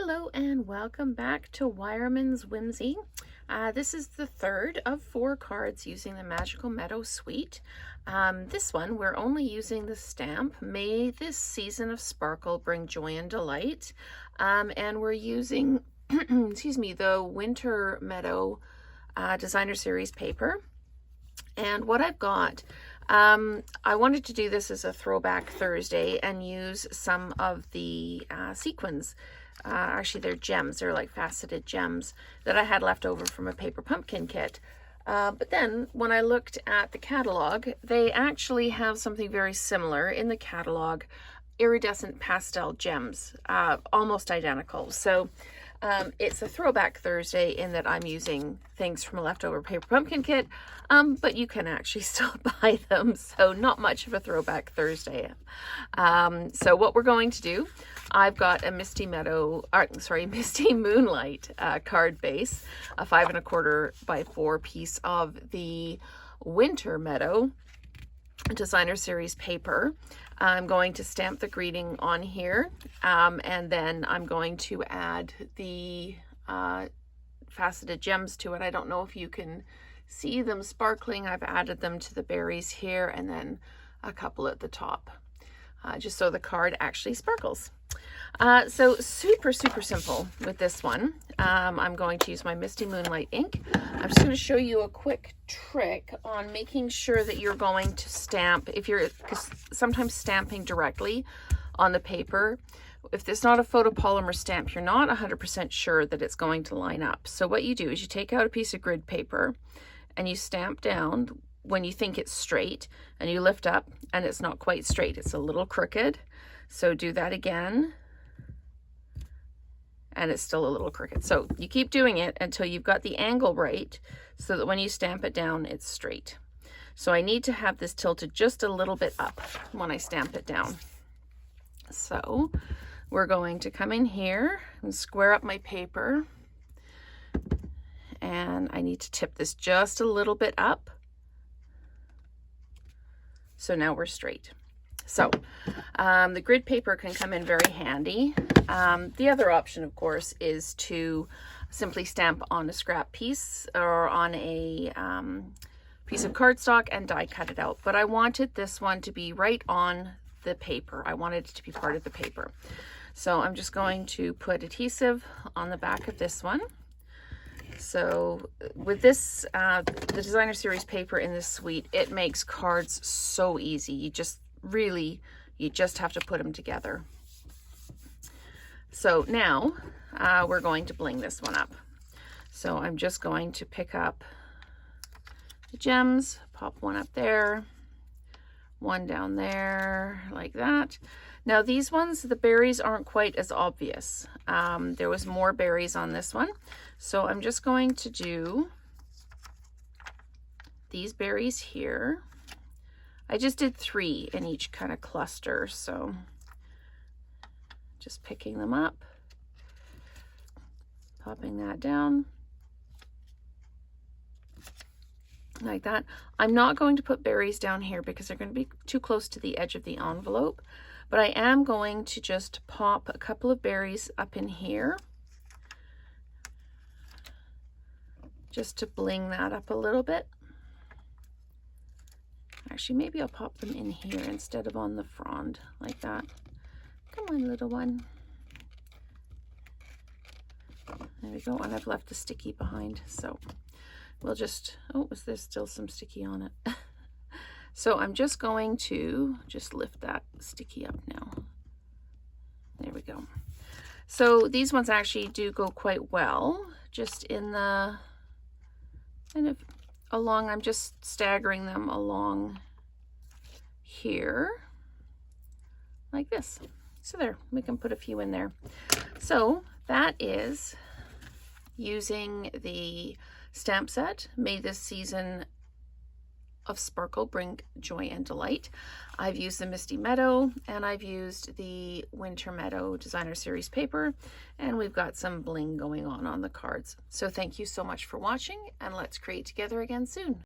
Hello and welcome back to Wireman's Whimsy. This is the third of 4 cards using the Magical Meadow Suite. This one we're only using the stamp, May this season of sparkle bring joy and delight. And we're using, excuse me, the Winter Meadow Designer Series paper. And what I've got, I wanted to do this as a throwback Thursday and use some of the sequins. Actually, they're gems. They're like faceted gems that I had left over from a paper pumpkin kit. But then when I looked at the catalog, they actually have something very similar in the catalog, iridescent pastel gems, almost identical. So it's a throwback Thursday in that I'm using things from a leftover paper pumpkin kit, but you can actually still buy them. So not much of a throwback Thursday. So what we're going to do, I've got a Misty Moonlight card base, a 5 1/4 by 4 piece of the Winter Meadow Designer Series paper. I'm going to stamp the greeting on here, and then I'm going to add the faceted gems to it. I don't know if you can see them sparkling. I've added them to the berries here and then a couple at the top, just so the card actually sparkles. So super simple with this one. I'm going to use my Misty Moonlight ink. I'm just going to show you a quick trick on making sure that you're going to stamp, because sometimes stamping directly on the paper, if it's not a photopolymer stamp, you're not 100% sure that it's going to line up. So what you do is you take out a piece of grid paper and you stamp down when you think it's straight, and you lift up and it's not quite straight. It's a little crooked. So do that again. And it's still a little crooked. So you keep doing it until you've got the angle right, so that when you stamp it down, it's straight. So I need to have this tilted just a little bit up when I stamp it down. So we're going to come in here and square up my paper. And I need to tip this just a little bit up. So now we're straight. So the grid paper can come in very handy. The other option, of course, is to simply stamp on a scrap piece or on a piece of cardstock and die cut it out. But I wanted this one to be right on the paper. I wanted it to be part of the paper. So I'm just going to put adhesive on the back of this one. So with this, the Designer Series paper in this suite, it makes cards so easy. You just have to put them together. So now we're going to bling this one up. So I'm just going to pick up the gems, pop one up there, one down there, like that. Now these ones, the berries aren't quite as obvious. There was more berries on this one. So I'm just going to do these berries here. I just did 3 in each kind of cluster, so just picking them up, popping that down like that. I'm not going to put berries down here because they're going to be too close to the edge of the envelope, but I am going to just pop a couple of berries up in here just to bling that up a little bit. Actually, maybe I'll pop them in here instead of on the frond, like that. Come on, little one. There we go, and I've left the sticky behind, so we'll just, oh, is there still some sticky on it? So I'm just going to just lift that sticky up now. There we go. So these ones actually do go quite well, just in the kind of along, I'm just staggering them along here like this. So there, we can put a few in there. So that is using the stamp set, May this season of sparkle bring joy and delight. I've used the Misty Meadow and I've used the Winter Meadow Designer Series paper, and we've got some bling going on the cards. So thank you so much for watching, and let's create together again soon.